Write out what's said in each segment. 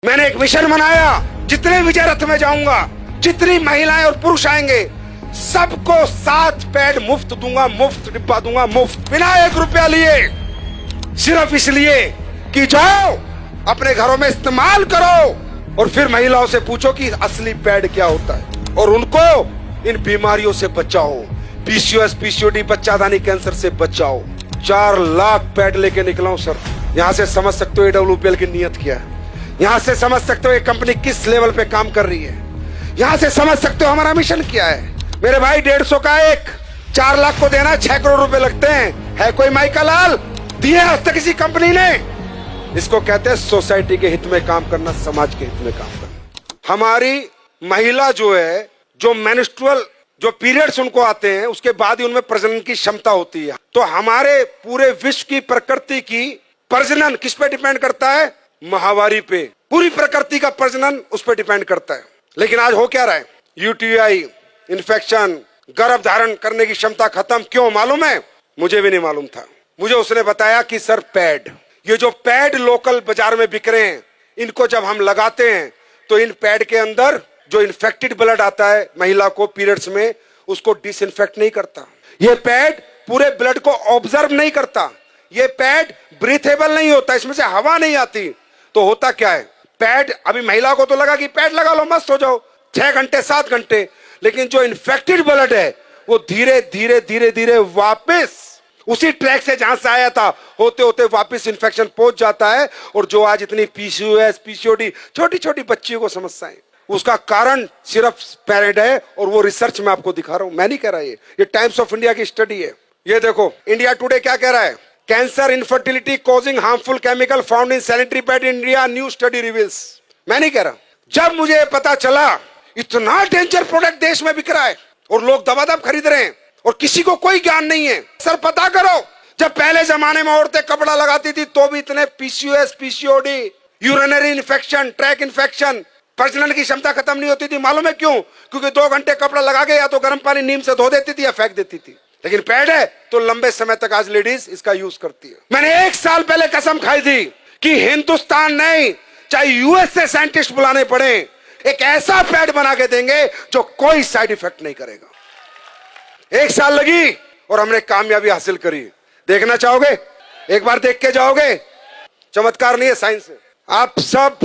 मैंने एक मिशन बनाया, जितने विजय रथ में जाऊंगा, जितनी महिलाएं और पुरुष आएंगे, सबको 7 पैड मुफ्त दूंगा, मुफ्त डिब्बा दूंगा, मुफ्त, बिना 1 रुपया लिए। सिर्फ इसलिए कि जाओ अपने घरों में इस्तेमाल करो और फिर महिलाओं से पूछो कि असली पैड क्या होता है और उनको इन बीमारियों से बचाओ। पीसीओएस, पीसीओडी, बच्चादानी कैंसर से बचाओ। 4 लाख पैड लेके निकला हूं सर। यहां से समझ सकते हो AWPL की नीयत क्या है। यहां से समझ सकते हो ये कंपनी किस लेवल पे काम कर रही है। यहां से समझ सकते हो हमारा मिशन क्या है। मेरे भाई 150 का एक 4 लाख को देना 6 करोड़ रुपए लगते हैं। है कोई माई का लाल दिए आज तक किसी कंपनी ने? इसको कहते हैं सोसाइटी के हित में काम करना, समाज के हित में काम करना। हमारी महिला जो है, जो मेंस्ट्रुअल जो पीरियड्स उनको आते हैं, उसके बाद ही उनमें प्रजनन की क्षमता होती है। तो हमारे पूरे विश्व की प्रकृति की प्रजनन किस पे डिपेंड करता है? माहवारी पे। पूरी प्रकृति का प्रजनन उस पर डिपेंड करता है। लेकिन आज हो क्या रहा है? यूटीआई, इन्फेक्शन, गर्भ धारण करने की क्षमता खत्म। क्यों मालूम है? मुझे भी नहीं मालूम था। मुझे उसने बताया कि सर पैड, ये जो पैड लोकल बाजार में बिक रहे हैं, इनको जब हम लगाते हैं तो इन पैड के अंदर जो इन्फेक्टेड ब्लड आता है महिला को पीरियड्स में, उसको डिसइंफेक्ट नहीं करता। ये पैड पूरे ब्लड को ऑब्जर्व नहीं करता। ये पैड ब्रीथेबल नहीं होता, इसमें से हवा नहीं आती। तो होता क्या है? पैड, अभी महिला को तो लगा कि पैड लगा लो मस्त हो जाओ 6 घंटे 7 घंटे, लेकिन जो इन्फेक्टेड ब्लड है वो धीरे धीरे धीरे धीरे वापस उसी ट्रैक से जहां से आया था होते होते वापस इन्फेक्शन पहुंच जाता है। और जो आज इतनी पीसीओएस, पीसीओडी, छोटी छोटी बच्चियों को समस्याएं, उसका कारण सिर्फ पैड है। और वो रिसर्च में आपको दिखा रहा हूं, मैं नहीं कह रहा, ये टाइम्स ऑफ इंडिया की स्टडी है। ये देखो इंडिया टुडे क्या कह रहा है? Cancer, infertility causing harmful chemical found in sanitary pad in India, new study reveals. मैं नहीं कह रहा। जब मुझे पता चला इतना डेंजर प्रोडक्ट देश में बिक रहा है और लोग दबादब खरीद रहे हैं और किसी को कोई ज्ञान नहीं है, सर पता करो, जब पहले जमाने में औरतें कपड़ा लगाती थी तो भी इतने PCOS, PCOD, urinary infection, track infection, प्रजनन की क्षमता खत्म नहीं होती थी। मालूम है क्यों? क्योंकि 2 घंटे कपड़ा लगा के या तो गर्म पानी नीम से धो देती थी या फेंक देती थी। लेकिन पैड है तो लंबे समय तक आज लेडीज इसका यूज करती है। मैंने 1 साल पहले कसम खाई थी कि हिंदुस्तान नहीं, चाहे यूएस से साइंटिस्ट बुलाने पड़े, एक ऐसा पैड बना के देंगे जो कोई साइड इफेक्ट नहीं करेगा। 1 साल लगी और हमने कामयाबी हासिल करी। देखना चाहोगे? एक बार देख के जाओगे। चमत्कार नहीं है, साइंस है। आप सब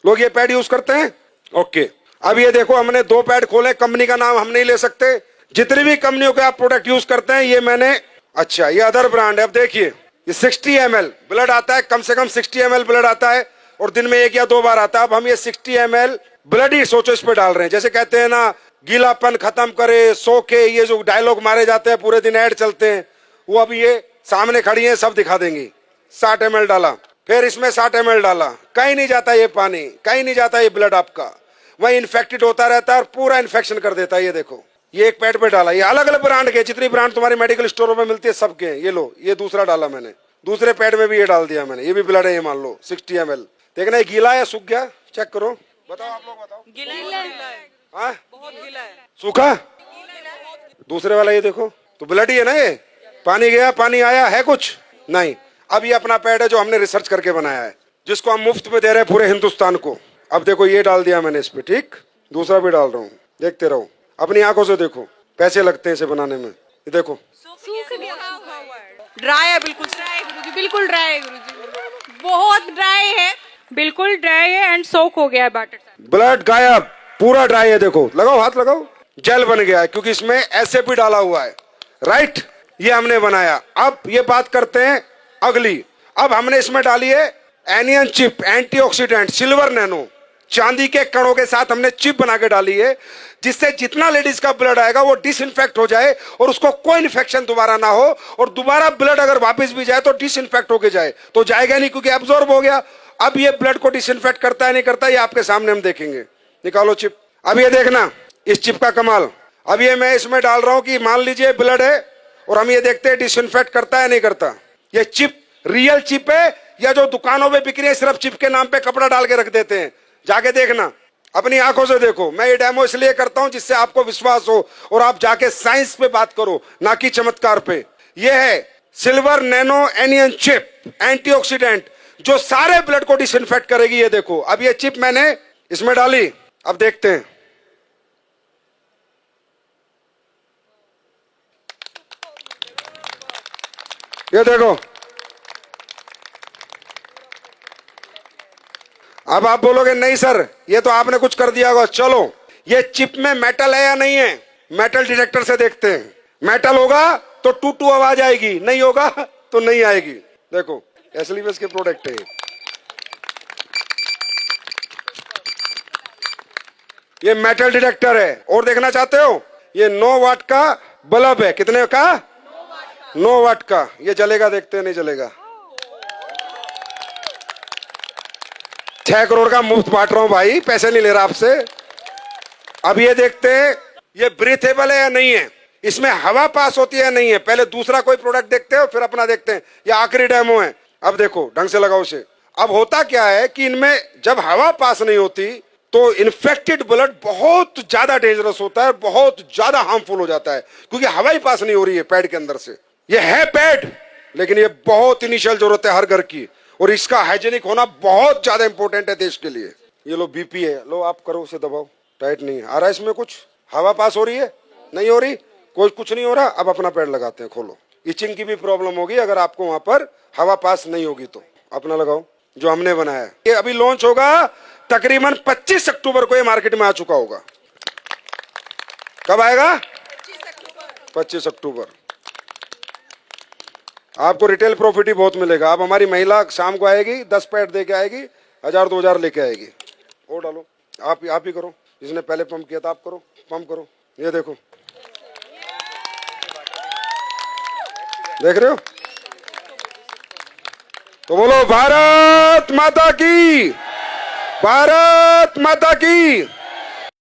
लोग ये पैड यूज करते हैं? ओके, अब ये देखो हमने 2 पैड खोले। कंपनी का नाम हम नहीं ले सकते। जितनी भी कंपनियों के आप प्रोडक्ट यूज करते हैं, ये मैंने, अच्छा ये अदर ब्रांड है। अब देखिए ये 60 ml ब्लड आता है, कम से कम 60 ml ब्लड आता है और दिन में 1 या 2 बार आता है। अब हम ये 60 ml ब्लड ही सोचो इस पे डाल रहे हैं। जैसे कहते हैं ना, गीलापन खत्म करे, सो के, ये जो डायलॉग मारे जाते हैं, पूरे दिन ऐड चलते हैं, वो अभी ये सामने खड़ी है, सब दिखा देंगी। 60 ml डाला, फिर इसमें 60 ml डाला, कहीं नहीं जाता ये पानी, कहीं नहीं जाता ये ब्लड आपका, वही इन्फेक्टेड होता रहता है और पूरा इन्फेक्शन कर देता है। ये देखो, ये एक पैड पे डाला। ये अलग अलग ब्रांड के, जितनी ब्रांड तुम्हारी मेडिकल स्टोरों में मिलती है सबके। ये लो, ये दूसरा डाला मैंने, दूसरे पैड में भी ये डाल दिया मैंने। ये भी ब्लड है, ये मान लो 60 ml। देखना ये गीला है, सूख गया, चेक करो। बताओ आप लोग बताओ। गीला है, हाँ बहुत गीला है। सूखा? दूसरे वाला ये देखो, तो ब्लड ही है ना ये। पानी गया, पानी आया है कुछ नहीं। अब ये अपना पैड है जो हमने रिसर्च करके बनाया है, जिसको हम मुफ्त में दे रहे हैं पूरे हिंदुस्तान को। अब देखो ये डाल दिया मैंने इस पे, ठीक, दूसरा भी डाल रहा हूँ, देखते रहो, अपनी आंखों से देखो। पैसे लगते हैं इसे बनाने में। ये देखो सूख गया, ड्राई है, बिल्कुल ड्राई है गुरुजी, बिल्कुल ड्राई है गुरुजी, बहुत ड्राई है, बिल्कुल ड्राई है एंड सोक हो गया है बैटर। ब्लड गायब, पूरा ड्राई है। देखो, लगाओ हाथ लगाओ, जेल बन गया है क्योंकि इसमें ऐसे भी डाला हुआ है, राइट। ये हमने बनाया। अब ये बात करते हैं अगली। अब हमने इसमें डाली है anion chip, antioxidant, silver nano, चांदी के कणों के साथ हमने चिप बना के डाली है, जिससे जितना लेडीज का ब्लड आएगा वो डिसइंफेक्ट हो जाए और उसको कोई इन्फेक्शन दोबारा ना हो। और दोबारा ब्लड अगर वापस भी जाए तो डिसइंफेक्ट होके जाए, तो जाएगा नहीं क्योंकि एब्जॉर्ब हो गया। अब ये ब्लड को डिसइंफेक्ट करता है नहीं करता, ये आपके सामने हम देखेंगे। निकालो चिप। अब ये देखना इस चिप का कमाल। अब ये मैं इसमें डाल रहा हूं कि मान लीजिए ब्लड है और हम ये देखते हैं डिसइंफेक्ट करता है नहीं करता। ये चिप रियल चिप है या जो दुकानों में बिक रही है सिर्फ चिप के नाम पे कपड़ा डाल के रख देते हैं? जाके देखना, अपनी आंखों से देखो। मैं ये डेमो इसलिए करता हूं जिससे आपको विश्वास हो और आप जाके साइंस पे बात करो, ना कि चमत्कार पे। ये है silver nano anion chip, antioxidant, जो सारे ब्लड को डिसइंफेक्ट करेगी। ये देखो, अब ये चिप मैंने इसमें डाली, अब देखते हैं। ये देखो, अब आप बोलोगे नहीं सर ये तो आपने कुछ कर दिया होगा। चलो, ये चिप में मेटल है या नहीं है, मेटल डिटेक्टर से देखते हैं। मेटल होगा तो टू टू आवाज आएगी, नहीं होगा तो नहीं आएगी। देखो, एसएलवीएस के प्रोडक्ट है ये मेटल डिटेक्टर है। और देखना चाहते हो, ये 9 वाट का बल्ब है। कितने का? 9 वाट का। ये जलेगा, देखते हैं नहीं जलेगा। 6 करोड़ का मुफ्त बांट रहा हूं भाई, पैसे नहीं ले रहा आपसे। अब ये देखते हैं ये ब्रीथेबल है या नहीं है, इसमें हवा पास होती है या नहीं है। पहले दूसरा कोई प्रोडक्ट देखते हो, फिर अपना देखते हैं। ये आखिरी डेमो है। अब देखो, ढंग से लगाओ इसे। अब होता क्या है कि इनमें जब हवा पास नहीं होती तो इन्फेक्टेड ब्लड बहुत ज्यादा डेंजरस होता है, बहुत ज्यादा हार्मफुल हो जाता है, क्योंकि हवा ही पास नहीं हो रही है पैड के अंदर से। ये है पैड, लेकिन ये बहुत इनिशियल जरूरत है हर घर की, और इसका हाइजेनिक होना बहुत ज्यादा इंपॉर्टेंट है देश के लिए। ये लो बीपी है, लो आप करो, उसे दबाओ। टाइट नहीं है, आ रहा है इसमें कुछ? हवा पास हो रही है? नहीं हो रही, कोई कुछ नहीं हो रहा। अब अपना पैड लगाते हैं, खोलो। इचिंग की भी प्रॉब्लम होगी अगर आपको वहां पर हवा पास नहीं होगी तो। अपना लगाओ जो हमने बनाया है। ये अभी लॉन्च होगा तकरीबन 25 अक्टूबर को, ये मार्केट में आ चुका होगा। कब आएगा? 25 अक्टूबर। आपको रिटेल प्रॉफिट ही बहुत मिलेगा। अब हमारी महिला शाम को आएगी, 10 पैड दे के आएगी, 1000-2000 लेके आएगी। और डालो, आप ही करो। जिसने पहले पंप किया था आप करो, पंप करो। ये देखो, देख रहे हो? तो बोलो भारत माता की, भारत माता की।